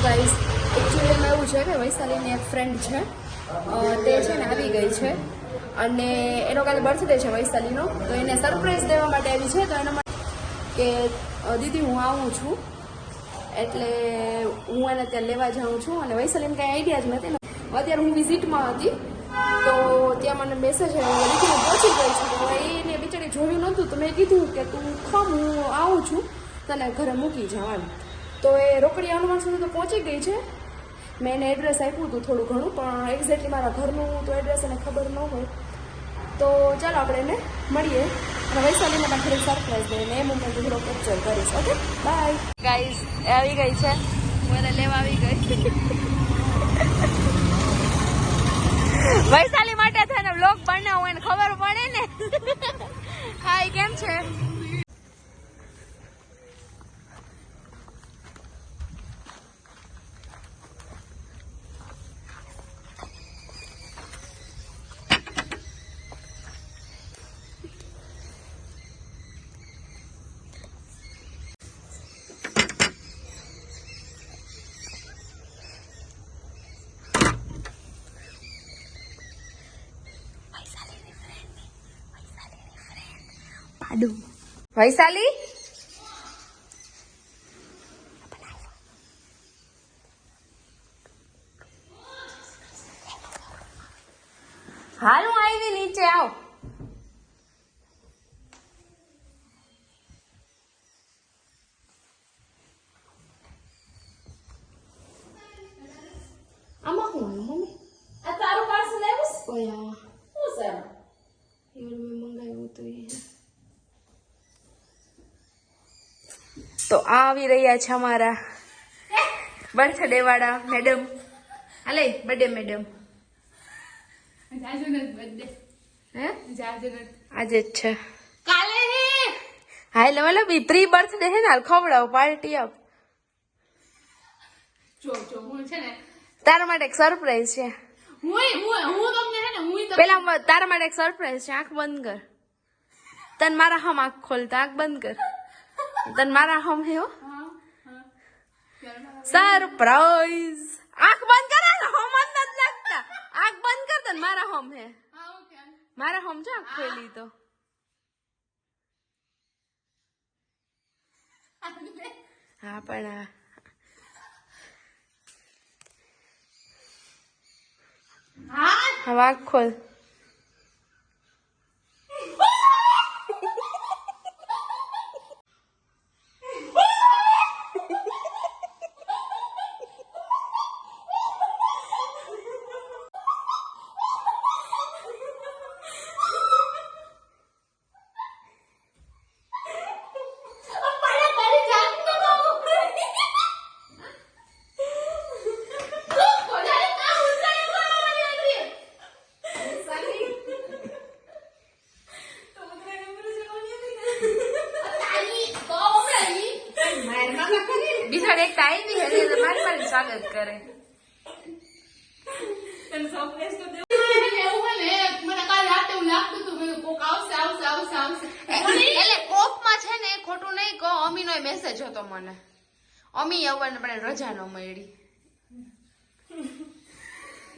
Guys એકચ્યુઅલીમાં એવું છે કે વૈશાલીની એક ફ્રેન્ડ છે તે છે ને આવી ગઈ છે અને એનો કાલે બર્થડે છે વૈશાલીનો, તો એને સરપ્રાઈઝ દેવા માટે આવી છે. તો એના માટે કે દીદી હું આવું છું એટલે હું એને ત્યાં લેવા જાઉં છું અને વૈશાલીને કાંઈ આઈડિયા જ નથી ને. અત્યારે હું વિઝિટમાં હતી તો ત્યાં મને મેસેજ આવ્યો દીદી પહોંચી ગઈ છું. તો એને બિચારી જોયું નહોતું તો મેં કીધું કે તું ખમ હું આવું છું તને ઘરે મૂકી જવાનું. તો એ રોકડી હનુમાન સુધી તો પહોંચી ગઈ છે. મેં એને એડ્રેસ આપ્યું હતું થોડું ઘણું, પણ એક્ઝેક્ટલી મારા ઘરનું તો એડ્રેસ એને ખબર ન હોય. તો ચાલો આપણે એને મળીએ અને વૈશાલીને પણ થોડી સરપ્રાઈઝ દઈએ ને એ મુમેન્ટ થોડો કેપ્ચર કરીશ. Okay bye guys. એ આવી ગઈ છે, હું એને લેવા આવી ગઈ. વૈશાલી માટે થઈને વ્લોગ બનાવું એને ખબર પડે ને. હાય, કેમ છે? વૈશાલી હાલ હું આવી નીચે આવ. આમાં હું મમ્મી આ તારું પાર્સલ આવ્યું છે? ઓયા શું છે? મેં મંગાવ્યું હતું એ. તો આવી રહ્યા છે અમારા બર્થડે વાળા મેડમ. હાલે બર્થડે મેડમ. આજે જ છે. કાલે હે. હા એટલે મતલબ પ્રી બર્થડે હે ને, ખવડાવ પાર્ટી આપ. હું છે ને તારા માટે એક સરપ્રાઈઝ છે. પેલા તારા માટે એક સરપ્રાઈઝ છે. આંખ બંધ કર. તને મારા હમ આંખ ખોલતા આંખ બંધ કર. તને મારા હમ હે હો સરપ્રાઈઝ. આંખ બંધ કર ને, હમ જ નથી લાગતા. આંખ બંધ કર. તને મારા હમ હે. મારા હમ છે આંખ ખોલી તો. હા પણ હવે આંખ ખોલ. બિચાર એક ટાઈમ હે એટલે મારી સ્વાગત કરે. એટલે કોકમાં છે ને ખોટું નહીં કહો, અમીનો મેસેજ હતો મને. અમી આવવાને પણ રજા ન મળી.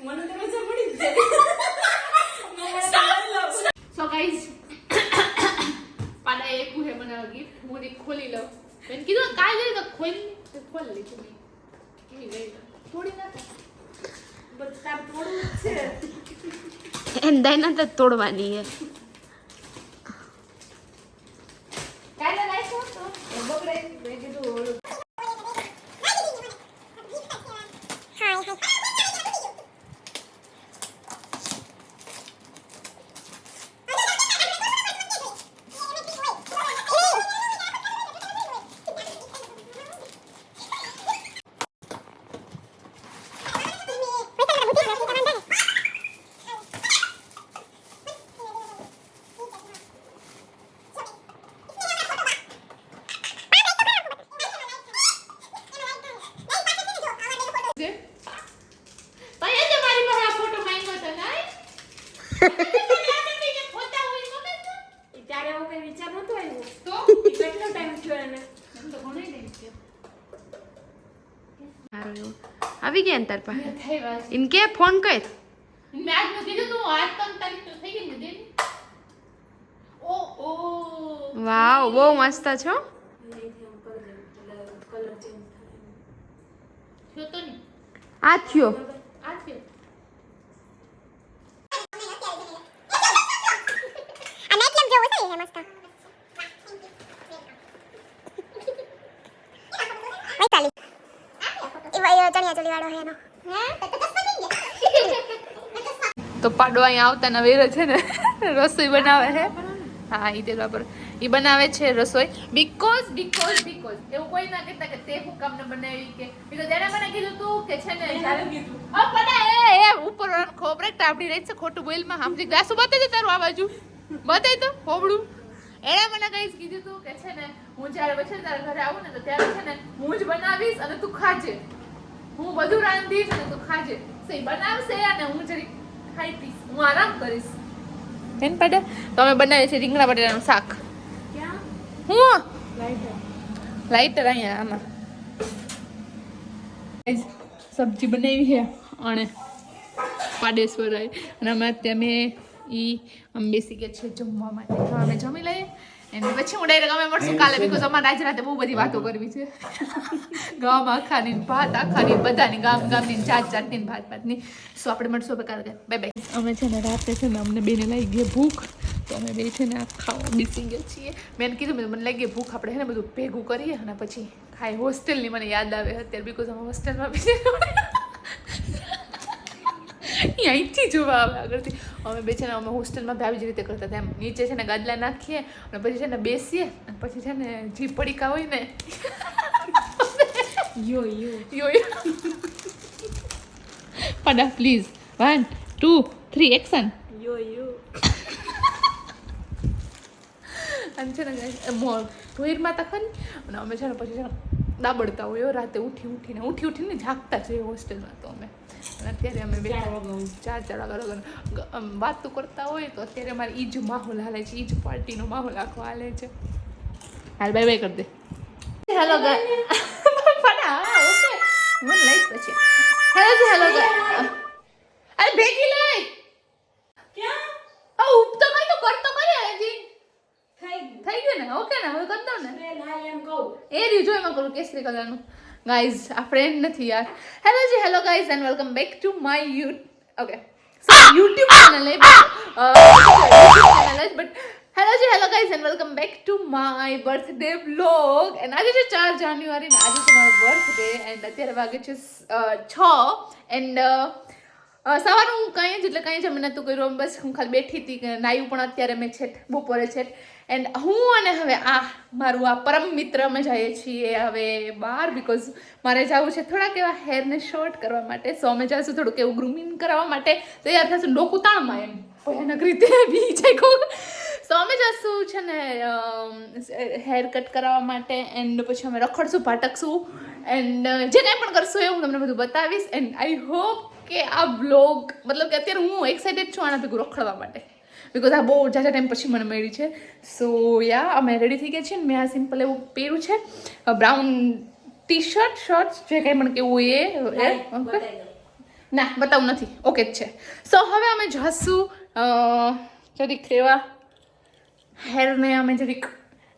મને તો રજા મળી જ. સો ગાઈસ પાડા એક હે મને ગિફ્ટ હું ખોલી લઉં. મેં કીધું કાલે તો ખોલ લીધું. કેવી ગઈ થોડી ના બધા તોડવું છે. એમ દાયના તો તોડવાની હે. કાલે લાઈસો તો બગડે મેં કીધું આવી ગયા ને તાર પાસે ઇન કે ફોન કર મેં આજ નું કીધું તું આજ તમ તારીખ તો થઈ ગઈ ને દે ઓ વાવ બહુ મસ્ત છો થયો તો નહીં આ થયો આ થયો તો પાડો અહીંયા આવતા ને વેર છે ને રસોઈ બનાવે છે હા ઈ તેલ વાપર ઈ બનાવે છે રસોઈ બીકોઝ એવું કોઈ ના કહેતા કે તે હું કામ ન બનાવી કે બીકોઝ એને મને કીધું તું કે છે ને જ્યારે કીધું આ પડા એ ઉપર ખોબરે ટાપડી રહી છે ખોટું બોલમાં સમજી ગાસુ બતાઈ દે તારું આ બાજુ બતાઈ તો ખોબડું એને મને કઈ કીધું તું કે છે ને હું જ્યારે પછી તારા ઘરે આવું ને તો ત્યારે છે ને હું જ બનાવીશ અને તું ખાજે હું બધું રાંધીશ અને તું ખાજે સહી બનાવશે અને હું જરી ખાઈ પીશ હું આરામ કરીશ બેન પાડે તો અમે બનાવીએ છીએ રીંગણા બટેટાનું શાક ક્યાં હું લાઈટર અહીંયા આમાં સબ્જી બનાવી છે અને પાડેશ્વરાય અને અમે અત્યારે અમે બેસી ગયા છે જમવા માટે તો અમે જમી લઈએ અને પછી હું ડાયરેક્ટ અમે મળશું કાલે બીકોઝ અમારે આજ રાતે બહુ બધી વાતો કરવી છે ગામ આખાની ભાત આખાની બધાની ગામની જાતની ભાતની સો આપણે મળશું હવે કાલે બાય બાય અમે છે ને રાતે છે ને અમને બેને લાગી ગઈ ભૂખ તો અમે બે છે ને આ ખાવા બેસી ગયા છીએ મેં કીધું મને લાગી ગઈ ભૂખ આપણે છે ને બધું ભેગું કરીએ અને પછી ખાઈ હોસ્ટેલની મને યાદ આવે અત્યારે બીકોઝ અમે હોસ્ટેલમાં બેસી અહીંથી જોવા આવે આગળથી અમે બે છે ને અમે હોસ્ટેલમાં આવી જ રીતે કરતા હતા એમ નીચે છે ને ગાદલા નાખીએ અને પછી છે ને બેસીએ અને પછી છે ને જે પડીકા હોય ને યો પડા પ્લીઝ 1 2 3 એક્શન અને છે ને ભોઈરમાં તા ખરી અને અમે છે ને પછી છે ને દાબડતા હોય રાતે ઉઠીને જાગતા જોઈએ હોસ્ટેલમાં તો અમે અને અત્યારે અમે બે ચાર વાગ્યા વાતો કરતા હોય તો અત્યારે અમારે ઈ જ માહોલ હાલે છે ઈ જ પાર્ટીનો માહોલ આખો હાલે છે હાલ બાય બાય કરી દે હેલો મને લઈશ પછી હેલો અરે ભેગી લઈ ક્યાં ઉપ તો કઈ તો કરતો કરે હજી થઈ ગયું ને ઓકે ને હવે કરી દઉં ને એ રહ્યું જો એમાં કરું કેસરી કલરનું ગાઈઝ આ ફ્રેન્ડ નથી યાર hello guys and welcome back to my YouTube channel but hello guys and welcome back to my birthday vlog and આજે છે 4 જાન્યુઆરી ને આજે છે મારો બર્થડે એન્ડ અત્યારે વાગે છે 6 એન્ડ સવારે હું કંઈ જ જમી નહોતું કર્યું બસ હું ખાલી બેઠી હતી કે નાયું પણ અત્યારે મેં બપોરે એન્ડ હું અને હવે મારું આ પરમ મિત્ર અમે જઈએ છીએ હવે બહાર બીકોઝ મારે જવું છે થોડાક એવા હેરને શોર્ટ કરવા માટે સો અમે જઈશું થોડુંક એવું ગ્રૂમિંગ કરવા માટે તૈયાર થશું ડોકું તાણમાં એમ ભયાનક રીતે બી જાય કહું સો અમે જઈશું છે ને હેર કટ કરાવવા માટે એન્ડ પછી અમે રખડશું ભાટકશું એન્ડ જે કાંઈ પણ કરશું એ હું તમને બધું બતાવીશ એન્ડ આઈ હોપ કે આ બ્લોગ મતલબ કે અત્યારે હું એક્સાઇટેડ છું આના ભેગું રખડવા માટે બીકોઝ આ બહુ જાજા ટાઈમ પછી મને મળી છે સો યા અમે રેડી થઈ ગયા છીએ મેં આ સિમ્પલ એવું પહેર્યું છે બ્રાઉન ટી-શર્ટ શર્ટ જે કંઈ પણ કેવું એ ના બતાવું નથી ઓકે જ છે સો હવે અમે જઈશું જરીક એવા હેરને અમે જરીક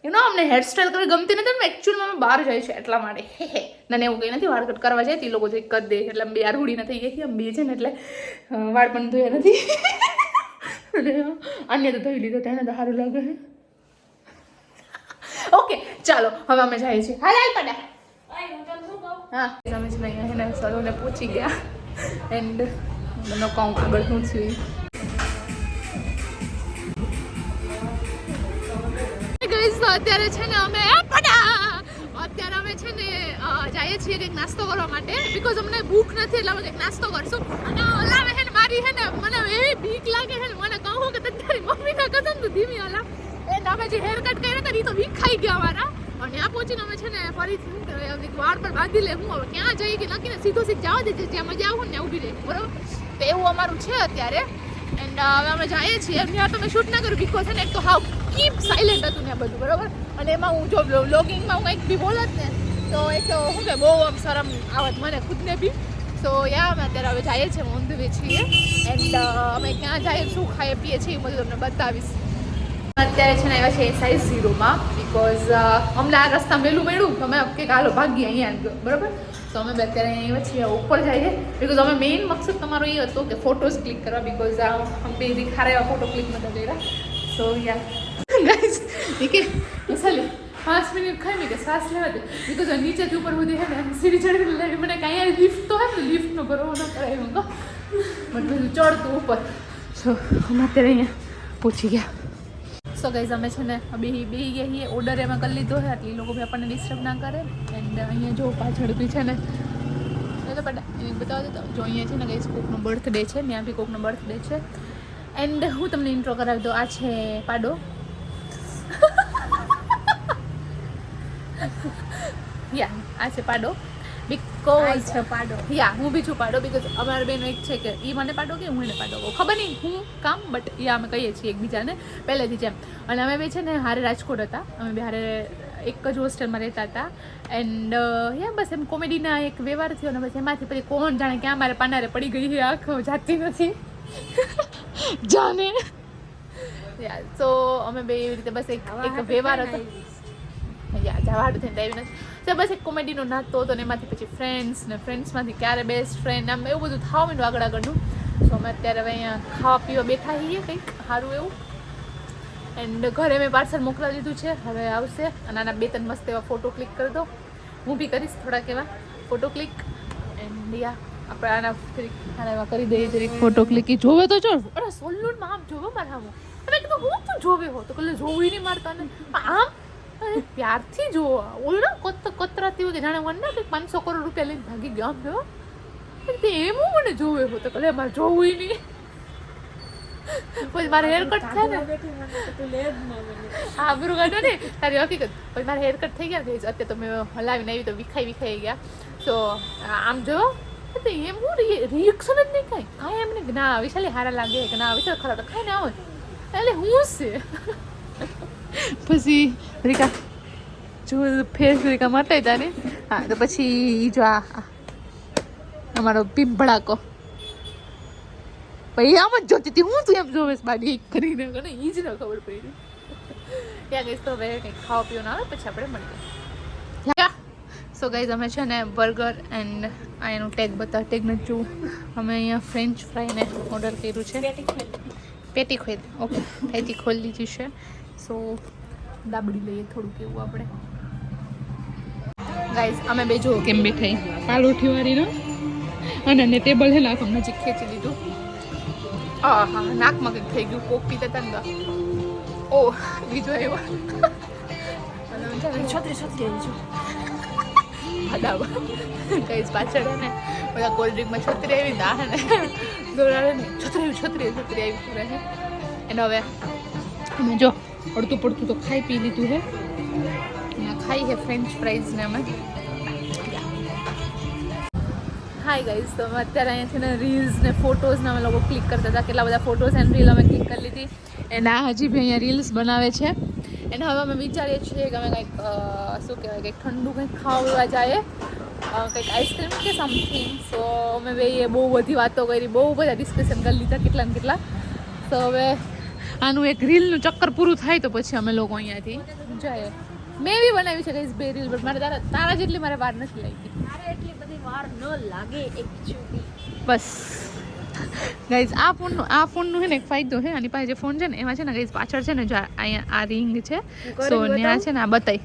અમને હેરસ્ટાઈલ કરવી ગમતી નથી ને એકચ્યુઅલમાં અમે બહાર જાય છે એટલા માટે ના એવું કંઈ નથી વાળ કટ કરવા જાય તે લોકો જઈ કરી દે એટલે અમે બે રૂડી ન થઈ ગઈ અમે બે છે ને એટલે વાળ પણ ધોયા નથી અન્ય તો ધોઈ લીધો તેને તો સારું લાગે છે ઓકે ચાલો હવે અમે જઈએ છીએ હાલ પડા હા અમે છે ને અહીંયા સલોને પહોંચી ગયા એન્ડ મને કહું આગળ શું થયું અત્યારે છે ને અમે છે ને જઈએ છીએ કંઈક નાસ્તો કરવા માટે બીકોઝ અમને ભૂખ નથી એટલે અમે કંઈક નાસ્તો કરશું અને ઓલાવે છે ને મારી છે ને મને એવી બીક લાગે છે ને મને કહું કે તારી મમ્મીના કસમ તો ધીમી ઓલા એ અમે જે હેર કટ કર્યા હતા એ તો વીક ખાઈ ગયા અમારા અને આ પહોંચીને અમે છે ને ફરીથી શું કહેવાય વાળ પર બાંધી લે હું હવે ક્યાં જઈએ કે નક્કીને સીધો જવા દે જ્યાં મજા આવું ને ઊભી રહી બરાબર તો એવું અમારું છે અત્યારે એન્ડ હવે અમે જઈએ છીએ ત્યાં તો મેં શૂટ ના કર્યું બીકોઝ છે ને એક તો હાવ કીપ સાયલેન્ટ હતું ને બધું બરાબર અને એમાં હું જો વ્લોગિંગમાં હું કંઈક બી બોલત ને તો એક તો શું કે બહુ આમ શરમ આવત મને ખુદને બી. સો યા અમે અત્યારે હવે જઈએ છીએ ઓન ધ વે છીએ એન્ડ અમે ક્યાં જઈએ શું ખાઈએ પીએ છીએ એ બધું તમને બતાવીશ. અત્યારે છે ને આવ્યા છે સાઇઝ 0માં બિકોઝ અમને આ રસ્તા વહેલું મળ્યું તો અમે કે હાલો ભાગીએ અહીંયા બરાબર. તો અમે અત્યારે અહીંયા છીએ ઉપર જઈએ બિકોઝ અમે મેઇન મકસદ તમારો એ હતો કે ફોટોઝ ક્લિક કરવા બિકોઝ અમે બે ખારા એવા ફોટો ક્લિક નતા કર્યા. સો યા ગાઈઝ કે ચાલે 5 મિનિટ ખાઈ કે શ્વાસ લેવા દે બિકોઝ નીચેથી ઉપર સુધી હે ને સીડી ચડી લાવી મને કાંઈ લિફ્ટ તો હે ને લિફ્ટનો ભરવો ન કરાય એમ કહો બટ બધું ચડતું ઉપર. સો અમે અત્યારે અહીંયા પહોંચી ગયા. સો ગાઈઝ અમે છે ને બે ગયા છીએ ઓર્ડર એમાં કરી લીધો છે એટલે એ લોકો બી આપણને ડિસ્ટર્બ ના કરે. એન્ડ અહીંયા જો પાછળ બી છે ને તો બતાવો તો જો અહીંયા છે ને ગાઈઝ કોકનો બર્થડે છે ત્યાં બી કોકનો બર્થડે છે. એન્ડ હું તમને ઇન્ટ્રો કરાવી દઉં. આ છે પાડો યા આ છે પાડો બિકોઝ પાડો યા હું બી છું પાડો બિકોઝ અમારા બેનો એક છે કે એ મને પાડો કે હું એને પાડો કહું ખબર નહીં હું કામ બટ યા અમે કહીએ છીએ એકબીજાને પહેલેથી જેમ. અને અમે બે છે ને હારે રાજકોટ હતા અમે બે હારે એક જ હોસ્ટેલમાં રહેતા હતા. એન્ડ યા બસ એમ કોમેડીના એક વ્યવહાર થયો ને બસ એમાંથી પછી કોણ જાણે ક્યાં મારે પાનારે પડી ગઈ છે આંખો જાતી નથી જાને યા. સો અમે બે એવી રીતે બસ એક વ્યવહાર હતો યા જવાડું થઈને આવી નથી. તો બસ એક કોમેડીનો નાતો હતો ને એમાંથી પછી ફ્રેન્ડ્સ ને ફ્રેન્ડ્સમાંથી ક્યારે બેસ્ટ ફ્રેન્ડ આમ એવું બધું થવા માંડ્યું આગળ આગળનું. સો અમે અત્યારે હવે અહીંયા ખાવા પીવા બેઠા છીએ કંઈક સારું એવું. એન્ડ ઘરે મેં પાર્સલ મોકલાવી દીધું છે હવે આવશે. અને આના 2-3 મસ્ત એવા ફોટો ક્લિક કરી દો. હું બી કરીશ થોડાક એવા ફોટો ક્લિક. એન્ડ યા આપણે આના આના એવા કરી દઈએ જરીક ફોટો ક્લિક. જોવે તો જો અરે સોલ્યુનમાં આમ જોવે મારે આમ તમે કીધું હું તું જોવે હો તો કલે જોવું નહીં મારતા ને આમ પ્યારથી જોવા ઓલું કોતરાતી હોય કે જાણે મને ના કંઈક 500 કરોડ રૂપિયા લઈને ભાગી ગયો આમ જો એમ હું મને જોવે હો તો કલે મારે જોવું નહીં. પછી મારે હેર કટ થાય ને હા બરું કાઢો ને તારી હકીકત. પછી મારે હેર કટ થઈ ગયા કે અત્યારે તો મેં હલાવીને આવી તો વિખાઈ ગયા. સો આમ જો તો એમ હું રિએક્શન જ નહીં કાંઈ એમ નહીં ના વિશાલે હારા લાગે કે ના વિશાલ ખરાબ ખાઈ ને આવે એટલે હું છે. પછી રીકા જો ફેસ રીકા મટાઈ તા ને હા તો પછી જો આ અમારો પીંપળાકો પછી આમ જ જોતી હતી હું તું એમ જોવેશ બાડી કરીને એ જ ન ખબર પડી. ત્યાં ગઈશ તો હવે કંઈક ખાવા પીવાનું આવે પછી આપણે મળીએ. સો ગાઈઝ અમે છે ને બર્ગર એન્ડ આ એનું ટેગ ટેગ નથી જોવું. અમે અહીંયા ફ્રેન્ચ ફ્રાઈને ઓર્ડર કર્યું છે પેટી ખોદ ઓકે પેટી ખોલી લીધી છે. સો દાબડી લઈએ થોડુંક એવું આપણે ગાઈઝ અમે બે જો કેમ બેઠા પાલોઠી વાળીનો અને ને ટેબલ છે ને આખું નજીક ખેંચી લીધું. હા હા નાકમાં કંઈક થઈ ગયું કોક પીતા હતા ને ઓ બીજો આવ્યો છત્રી આવી છું બરાબર કઈ પાછળ ને બધા કોલ્ડ ડ્રિંકમાં છત્રી આવી ના હે ને દોડાડે ને છત્રી આવી પૂરે છે. એને હવે અમે જો અડધું પડતું તો ખાઈ પી લીધું છે. ખાઈ છે ફ્રેન્ચ ફ્રાઈઝ ને અમે. હાય ગાઈઝ તો અમે અત્યારે અહીંયાથી ને રીલ્સ ને ફોટોઝને અમે લોકો ક્લિક કરતા હતા. કેટલા બધા ફોટોઝ એન્ડ રીલ અમે ક્લિક કરી લીધી. એના હજી બી અહીંયા રીલ્સ બનાવે છે. એને હવે અમે વિચારીએ છીએ કે અમે કંઈક શું કહેવાય કંઈક ઠંડુ કંઈક ખાવા જઈએ કંઈક આઈસ્ક્રીમ કે સમથિંગ. સો અમે ભાઈએ બહુ બધી વાતો કરી બહુ બધા ડિસ્કશન કરી લીધા કેટલા ને કેટલા. તો હવે આનું એક રીલનું ચક્કર પૂરું થાય તો પછી અમે લોકો અહીંયાથી જઈએ. મેં બી બનાવી છે કઈ 2 રીલ બટ મારે તારા જેટલી મારે વાર નથી લાગી. એટલી બધી વાર ન લાગે એકચ્યુઅલી બસ. ગાઈઝ આ ફોનનું છે ને એક ફાયદો છે આની પાસે જે ફોન છે ને એમાં છે ને ગાઈઝ પાછળ છે ને જો અહીંયા આ રિંગ છે. સો ત્યાં છે ને આ બતાવી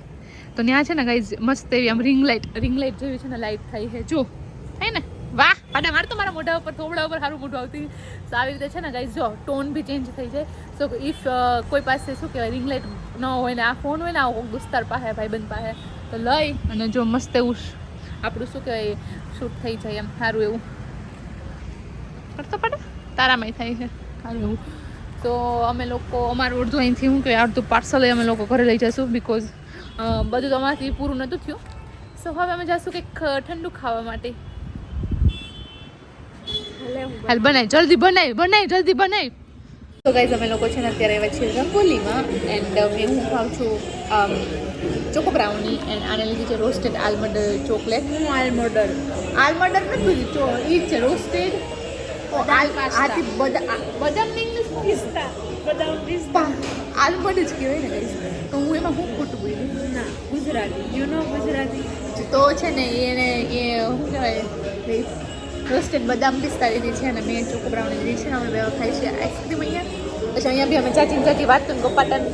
તો ત્યાં છે ને ગાઈઝ મસ્ત એવી આમ રિંગ લાઇટ જેવી છે ને લાઇટ થાય છે જો થાય ને વાહ પાડા માર તો મારા મોઢા ઉપર થોબડા ઉપર સારું મોઢું આવતી. તો આવી રીતે છે ને ગાઈઝ જો ટોન બી ચેન્જ થઈ જાય. સો ઇફ કોઈ પાસે શું કહેવાય રિંગ લાઇટ ન હોય ને આ ફોન હોય ને આ દોસ્તાર પાસે ભાઈબંધ પાસે તો લઈ અને જો મસ્ત એવું આપણું શું કહેવાય શૂટ થઈ જાય એમ સારું એવું કરતો પડે તારામાં થાય છે સારું એવું. તો અમે લોકો અમારું અડધું અહીંથી શું કહેવાય અડધું પાર્સલ અમે લોકો ઘરે લઈ જઈશું બિકોઝ બધું તો અમારાથી પૂરું નહોતું થયું. સો હવે અમે જઈશું કંઈક ઠંડુ ખાવા માટે. હાલ બનાવી જલ્દી બનાવી જલ્દી બનાવી તો ગાઈઝ અમે લોકો છે ને અત્યારે આવ્યા છીએ રંગોલીમાં એન્ડ હું ખાઉં છું ચોકો બ્રાઉની એન્ડ આને લીધી છે રોસ્ટેડ આલમંડ ચોકલેટ. હું આલમંડ નથી એ જ છે રોસ્ટેડ બદામ ઇંગ્લિશ પિસ્તા આલમંડ જ કહેવાય ને ગાઈઝ. તો હું એમાં હું ખોટું બોલી ના ગુજરાતી ગુજરાતી. તો છે ને એને એ શું કહેવાય રોસ્ટેડ બદામ પિસ્તા લીધી છે અને મેં ચોકો બ્રાઉની લીધી છે. અમે બે ખાઈ છે આઈસ્ક્રીમ અહીંયા. પછી અહીંયા બી અમે ચાચી વાત કરીને ગપ્પાટાને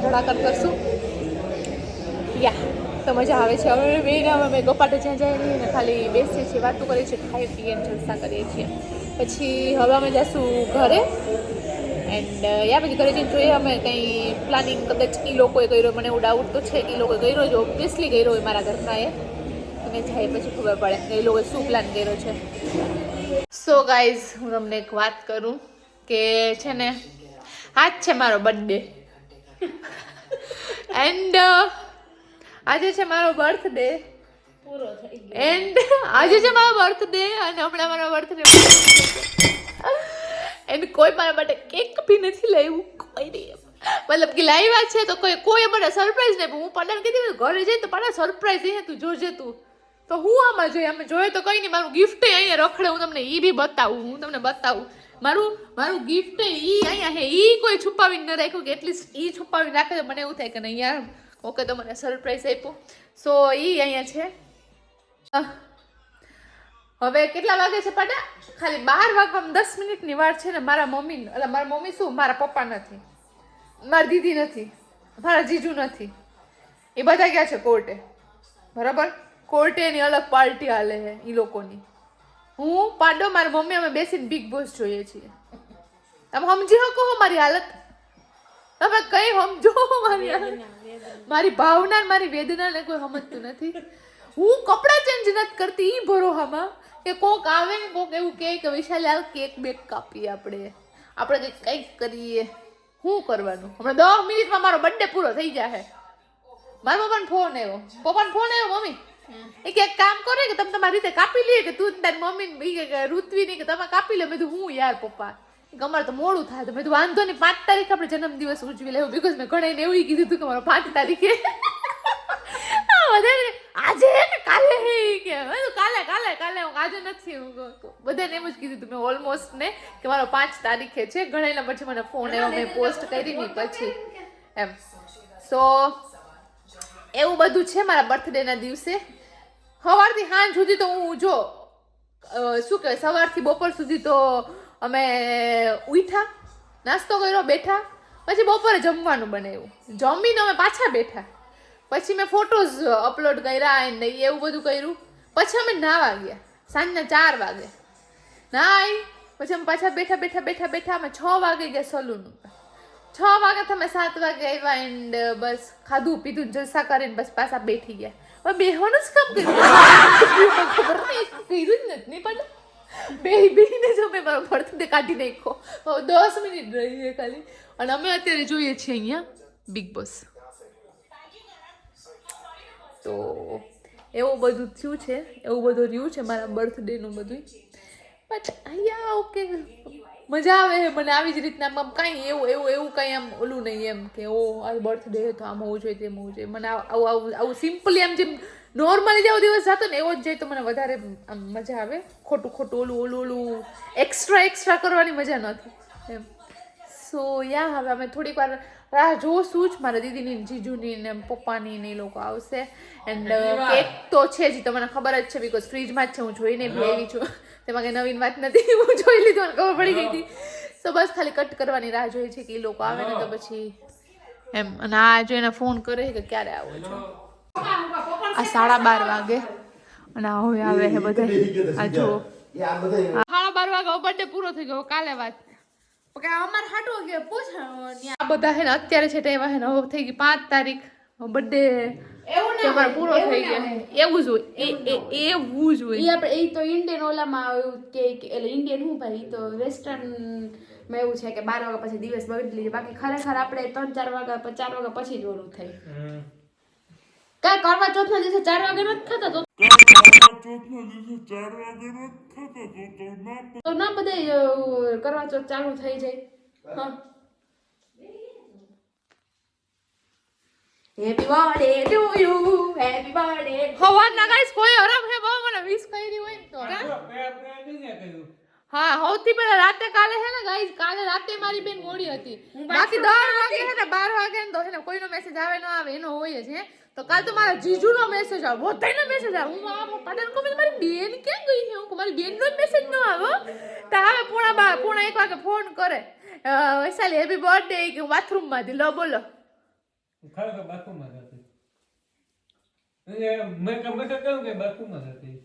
ધડાકન કરશું. યા તો મજા આવે છે. હવે બેને અમે ગપ્પાટે જ્યાં જાય નહીં ને ખાલી બેસીએ છીએ, વાતો કરીએ છીએ, ખાઈ પીએ જલસા કરીએ છીએ. પછી હવે અમે જઈશું ઘરે એન્ડ યા પછી ઘરે જઈને જોઈએ અમે કંઈ પ્લાનિંગ કદાચ એ લોકોએ કર્યો. મને એવું ડાઉટ તો છે કે એ લોકોએ કર્યો જ ઓબ્વિયસલી કર્યો હોય મારા ઘરના અને જાય પછી ખબર પડે કે એ લોકોએ શું પ્લાન કર્યો છે. સો ગાઈઝ હું તમને એક વાત કરું કે છે ને આજ છે મારો બર્થડે એન્ડ આજે છે મારો બર્થડે પૂરો થઈ ગયો એન્ડ આજે છે મારો બર્થડે અને હમણાં મારો બર્થડે એન્ડ કોઈ મારા માટે કેક બી નથી લાવ્યું. કોઈ નહીં મતલબ કે લાવ્યા છે તો કોઈ મને સરપ્રાઈઝ નહીં. હું પાડાને કીધી ઘરે જઈને તો પાડા સરપ્રાઈઝ અહીંયા તું જોજે તું. તો હું આમાં જોઈએ અમે જોઈએ તો કંઈ નહીં. મારું ગિફ્ટ અહીંયા રખડે હું તમને એ બી બતાવું. મારું ગિફ્ટ ઈ અહીંયા હે ઈ કોઈ છુપાવીને ન રાખ્યું કે એટલીસ્ટ ઈ છુપાવીને રાખે તો મને એવું થાય કે નહીં યાર ઓકે તો મને સરપ્રાઈઝ આપ્યું. સો ઈ અહીંયા છે. હવે કેટલા વાગે છે પાડા? ખાલી 12 વાગવામાં 10 મિનિટની વાર છે ને. મારા મમ્મી શું મારા પપ્પા નથી, મારી દીદી નથી, મારા જીજુ નથી, એ બધા ગયા છે કોર્ટે. બરાબર, કોર્ટે એની અલગ પાર્ટી હાલે છે એ લોકોની. હું પાડો મારી મમ્મી અમે બેસીને બિગ બોસ જોઈએ છીએ. તમે સમજી શકો મારી હાલત? તમે કઈ સમજો મારી હાલત? મારી ભાવના મારી વેદનાને કોઈ સમજતું નથી. હું કપડાં ચેન્જ નથી કરતી એ ભરોહામાં કે કોક આવે ને કોક એવું કહે કે વિશાલ યાર કેક બેક કાપીએ આપણે કંઈક કરીએ. શું કરવાનું? હમણાં 10 મિનિટમાં મારો બર્થડે પૂરો થઈ જશે. મારા પપ્પાનો ફોન આવ્યો મમ્મી એ કે એક કામ કરે કે તમે તમારી રીતે કાપી લઈએ કે તું તારી મમ્મી ઋત્વી નહીં કે તમે કાપી લે. મેં હું યાર પપ્પા અમારે તો મોડું થાય તો મેં વાંધો નહીં 5 તારીખે આપણે જન્મદિવસ ઉજવી લેવું. બીકોઝ મેં ઘણાને એવું કીધું હતું કે મારો 5 તારીખે આજે કે કાલે કે કાલે હું આજે નથી. બધાને એમ જ કીધું હતું મેં ઓલમોસ્ટ ને કે મારો 5 તારીખે છે. ઘણા પછી મને ફોન આવ્યો મેં પોસ્ટ કરી નહીં પછી એમ. સો એવું બધું છે મારા બર્થડેના દિવસે. સવારથી સાંજ સુધી તો હું જો શું કહેવાય સવારથી બપોર સુધી તો અમે ઉઠ્યા, નાસ્તો કર્યો, બેઠા. પછી બપોરે જમવાનું બનાવ્યું, જમીને અમે પાછા બેઠા. પછી મેં ફોટોઝ અપલોડ કર્યા એન્ડ એવું બધું કર્યું. પછી અમે નાવા ગયા સાંજના 4 વાગે નાઈ. પછી અમે પાછા બેઠા અમે 6 વાગે ગયા સલૂન ઉપર. 6 વાગે તમે 7 વાગે આવ્યા એન્ડ બસ ખાધું પીધું જલસા કરીને બસ પાછા બેઠી ગયા. હવે બેહવાનું જ કામ કર્યું ખબર કર્યું જ નથી પણ બેહીને જ અમે મારો બર્થડે કાઢી નાખ્યો. હવે 10 મિનિટ રહી છે ખાલી અને અમે અત્યારે જોઈએ છીએ અહીંયા બિગ બોસ. તો એવું બધું થયું છે, એવું બધું રહ્યું છે મારા બર્થડેનું બધું. બટ અહીંયા ઓકે મજા આવે છે મને આવી જ રીતના. આમ કાંઈ એવું કંઈ આમ ઓલું નહીં એમ કે ઓ આ બર્થડે તો આમ હોવું જોઈએ તેમ હોવું જોઈએ. મને આવું સિમ્પલી આમ જેમ નોર્મલી જેવો દિવસ જતો ને એવો જ જાય તો મને વધારે આમ મજા આવે. ખોટું ઓલું એક્સ્ટ્રા કરવાની મજા નથી એમ. સો યા હવે અમે થોડીક વાર રાહ જોશું જ. મારા દીદીની જીજુની ને પપ્પાની ને એ લોકો આવશે એન્ડ કેક તો છે જ તમને ખબર જ છે બીકોઝ ફ્રીજમાં જ છે. હું જોઈને બી આવી છું, તેમાં કંઈ નવીન વાત નથી. હું જોઈ લીધું મને ખબર પડી ગઈ હતી. સો બસ ખાલી કટ કરવાની રાહ જોઈએ છે કે એ લોકો આવે ને તો પછી એમ. અને આ જો એને ફોન કરે કે ક્યારે આવો છો. આ 12:30 વાગે અને હવે આવે છે બધા. આ જો 12:30 વાગે બર્થડે પૂરો થઈ ગયો. કાલે વાત અમારે હાટો કે પૂછ આ બધા હે ને અત્યારે છે ટાઈમ હે ને હવે થઈ ગઈ 5 તારીખ બર્થડે એવું ને અમારે પૂરો થઈ ગયો. એવું જ હોય એવું જ હોય. એ આપણે એ તો ઇન્ડિયન ઓલામાં એવું કે એટલે ઇન્ડિયન હું ભાઈ તો વેસ્ટર્ન માં એવું છે કે 12 વાગ્યા પછી દિવસ બદલી જાય. બાકી ખરેખર આપણે 3-4 વાગ્યા 4 વાગ્યા પછી જ ઓલું થાય. કાંઈ કરવા ચોથના દિવસે 4 વાગે નથી ખાતા તો તો ના બધે કરવા ચોથ ચાલુ થઈ જાય. Happy birthday to you, happy birthday. હવારના ગાઈસ કોઈ હરામ હે બહુ મને વિશ કરી હોય ને તો હા સૌથી પહેલા રાતે કાલે હે ને ગાઈસ કાલે રાતે મારી બેન મોડી હતી બાકી 10 વાગે હે ને 12 વાગે ને તો હે ને કોઈનો મેસેજ આવે ન આવે એનો હોય જ હે તો કાલ તો મારા જીજુનો મેસેજ આવે બધાયનો મેસેજ આવે હું આ પપ્પાને કહું મારી બેન ક્યાં ગઈ છે હું મારી બેનનો મેસેજ ન આવ્યો તો હવે પૂણા 1 વાગે ફોન કરે વૈશાલી હેપી બર્થડે કે હું બાથરૂમમાં હતી લો બોલો ખરેખર બાથરૂમમાં હતી મેં કહું કે બાથરૂમમાં હતી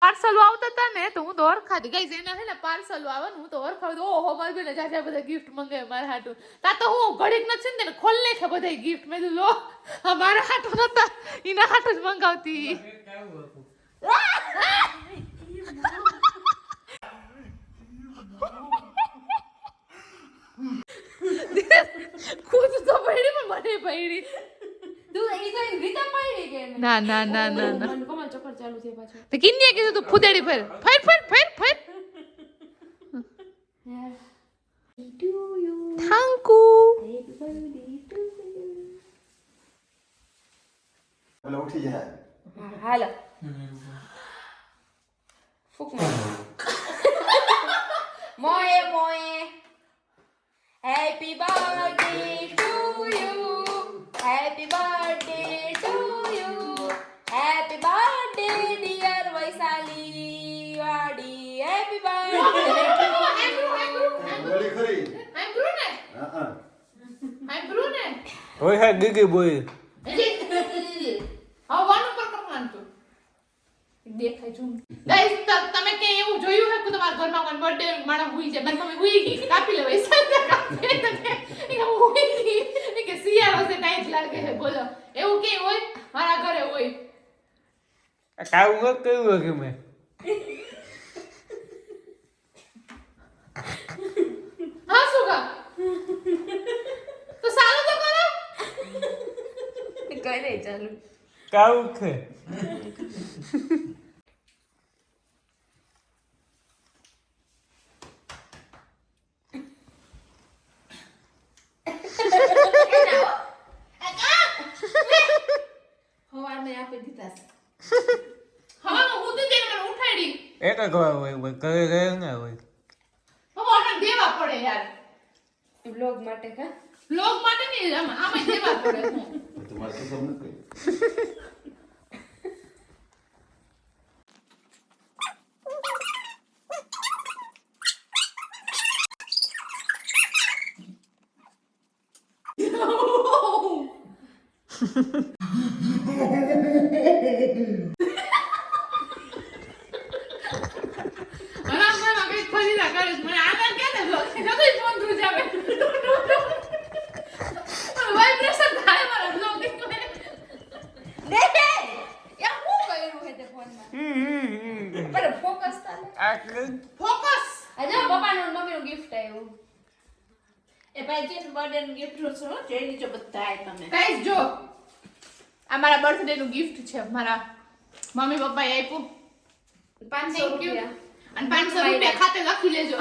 પાર્સલ આવતા હતા ને તો હું તો ઓળખાતી ગાઈસ એના હે ને પાર્સલ આવે ને હું તો ઓળખાતી ઓહો મારી બેને જાજા બધા ગિફ્ટ મંગાવે મારા હાટુ તા તો હું ઘડીક નથી ને ખોલ લે છે બધા ગિફ્ટ મેં લો આ મારા હાટુ નતા ઈના હાટુ જ મંગાવતી કેવું હતું ખુદ તો પડી પણ મને પડી તું એ તો રીતા પડી કે ના ના ના ના ના મન કમલ ચક્કર ચાલુ છે પાછો. તો કિન્નીએ કીધું તું ફુદેડી ફેર ફેર ફેર ફેર ફેર to you, thank you happy birthday to you. બોલો ઉઠી જાય હાલો ફૂકમાં મોએ મોએ happy birthday to you, happy birthday to you, happy birthday dear Vaishali વાડી, હેપી બર્થડે. બોલી ખરી I'm Brune. હા I'm Brune. ઓય હા ગીગી બોય હા વાનું પર કરવાનું તું દેખાય છું ગાઈસ તમે કે એવું જોયું હે કે તમારા ઘરમાં કોઈ બર્થડે માણસ હુઈ જાય મને તમે હુઈ ગઈ કાપી લેવાય સાચા કાપી કે હુઈ ગઈ કે સિયાળો છે ટાઈટ લાગે છે બોલો એવું કે હોય મારા ઘરે હોય કાવું કેવું કે મેં હા સુગા તો સારું તો કરો કઈ નહીં ચાલુ. કાવું છે હવારને આપી દીધા છે. હા હું તો તેને મને ઉઠાડી એક જ વાર હોય ઘરે ઘરે ના હોય હવે ઓર્ડર દેવા પડે યાર બ્લોગ માટે કા લોક માટે નહીં આમાં દેવા પડે હું તમારે તો સબ નથી ઘણા કઈ ફરી ના કરે મને આગળ કે ને બ્લોગ નકઈ ફોન થ્રુ જાવે વાઇબ્રેશન થાય મારા બ્લોગ દે યા હું કર્યું હે તે ફોનમાં પર ફોકસ તાલે ફોકસ આજે પપ્પાનું મમ્મીનું ગિફ્ટ આવ્યું એ ભાઈ જે બર્થડે નું ગિફ્ટ લો છો જોઈ લીજો બધાય તમે ગાઈસ જો આ મારા બર્થડે નું ગિફ્ટ છે મારા મમ્મી પપ્પાએ આપ્યું 500 Thank you. રૂપિયા અને 500 રૂપિયા ખાતે લખી લેજો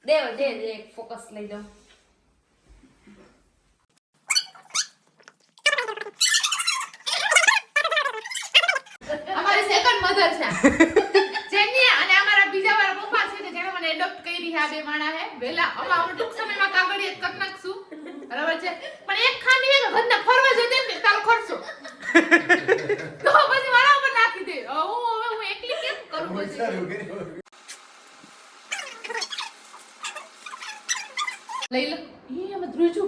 દે ફોકસ લઈ દો અમારી સેકન્ડ મધર છે જેની અને અમારા બીજા વાળા પપ્પા છે કે જેણે મને એડોપ્ટ કરી છે આ બે માણા હે વેલા અમે ટૂંક સમયમાં કાગળિયે કટ નાખશું બરાબર છે પણ એક ખામી હે કે ઘરના ફરવા જતે ને તારો ખર્ચો તો પછી મારા ઉપર નાખી દે હું એકલી કેમ કરું પછી લઈ લો એ અમે ધ્રુજુ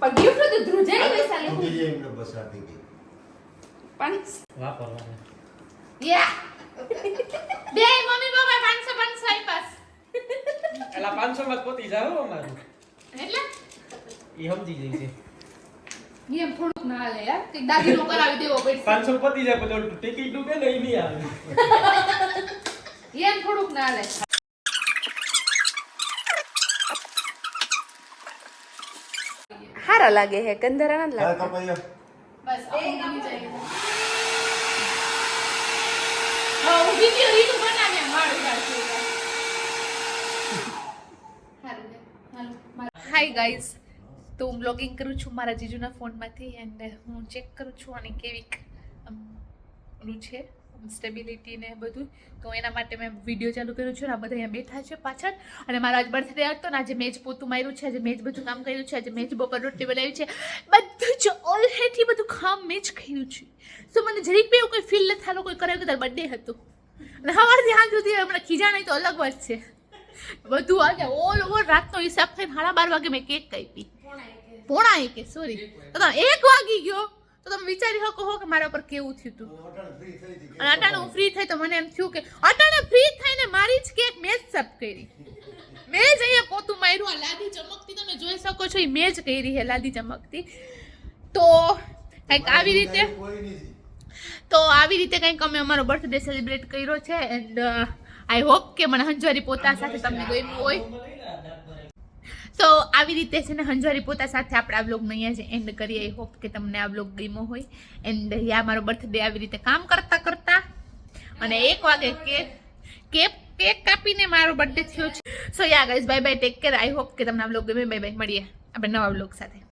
પણ ગિફ્ટ તો ધ્રુજે ને પૈસા લે ઉઠી જાય એમને બસ આપી ગઈ 500 વાપરવાના યા બે મમ્મી પપ્પા 500 આપ્યા એલા 500 માં પોતી જાવ અમારું એટલે ઈ સમજી જાય છે એમ થોડુંક ના હાલે યાર કે દાગીનો કરાવી દેવો પડશે 500 પતી જાય પછી ઓલું ટિકિટ નું કે ને ઈ નહીં આવે એમ થોડુંક ના હાલે હારા લાગે હે ગંધારા ના હા લાગે કપાયો બસ ઊંઘી જાય હું વિડિયો રીતું બનાવ્યા મારું હાય ગાઈઝ, તો હું બ્લોગિંગ કરું છું મારા જીજુના ફોનમાંથી એન્ડ હું ચેક કરું છું અને કેવીક ઓલું છે સ્ટેબિલિટી ને બધું, તો એના માટે મેં વિડીયો ચાલુ કર્યું છે. આ બધા અહીંયા બેઠા છે પાછળ, અને મારો આજ બર્થડે હતો ને આજે મેજ પોતું માર્યું છે, આજે મેજ બધું કામ કર્યું છે, આજે મેજ બપોર રોટલી બનાવી છે, બધું જ ઓલરેડી બધું કામ મેં જ કર્યું છે. તો મને જરીક બી એવું કોઈ ફીલ નથી થતું કોઈ કરે કે તારો બર્થડે હતો અને સવારથી સાંજ સુધી હમણાં ખીજાણાઈ તો અલગ વાત છે. બધું આજે ઓલ ઓવર રાતનો હિસાબ થઈને 12:30 વાગે મેં કેક કાપી. 1:30 સોરી, તો 1 વાગી ગયો. તો તમે વિચારી શકો હો કે મારા પર કેવું થયું હતું. અને અટાણે હું ફ્રી થઈ તો મને એમ થયું કે અટાણે ફ્રી થઈને મારી જ કેક મેં જ સાફ કરી. મેં જ અહીંયા પોતું માર્યું. આ લાદી ચમકતી તમે જોઈ શકો છો, એ મેં જ કરી છે લાદી ચમકતી. તો કંઈક આવી રીતે કંઈક અમે અમારો બર્થડે સેલિબ્રેટ કર્યો છે. એન્ડ આઈ હોપ કે મને હંજવારી પોતા સાથે તમને ગમ્યું હોય. સો આવી રીતે છે ને હંજવારી પોતા સાથે આપણે આ બ્લોગને અહીંયા જ એન્ડ કરીએ. આઈ હોપ કે તમને આ બ્લોગ ગમ્યો હોય. એન્ડ યા મારો બર્થડે આવી રીતે કામ કરતા અને 1 વાગે કેક કાપીને મારો બર્થડે થયો છે. So yeah guys, bye bye, take care. I hope કે તમને આ બ્લોગ ગમે. બાય બાય, મળીએ આપણે નવા બ્લોગ સાથે.